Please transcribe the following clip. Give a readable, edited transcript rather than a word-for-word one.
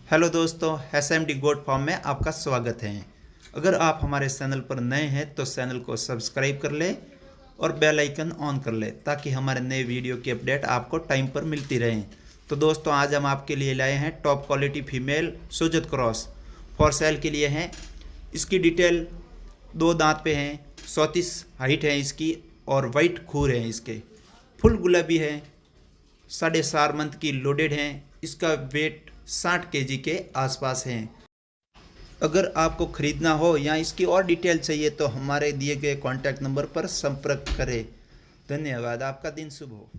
Hello दोस्तों, SMD goat farm में आपका स्वागत है। अगर आप हमारे चैनल पर नए हैं तो चैनल को सब्सक्राइब कर लें और बेल आइकन ऑन कर लें ताकि हमारे नए वीडियो की अपडेट आपको टाइम पर मिलती रहे। तो दोस्तों, आज हम आपके लिए लाए हैं टॉप क्वालिटी फीमेल सुजत क्रॉस फॉर सेल के लिए हैं। इसकी डिटेल 2 दांत पे हैं, 34 हाइट है इसकी और वाइट खूर है इसके, फुल गुलाबी है, 4.5 मंथ की लोडेड है। इसका वेट 60 kg के आसपास है। अगर आपको ख़रीदना हो या इसकी और डिटेल चाहिए तो हमारे दिए गए कॉन्टैक्ट नंबर पर संपर्क करें। धन्यवाद। आपका दिन शुभ हो।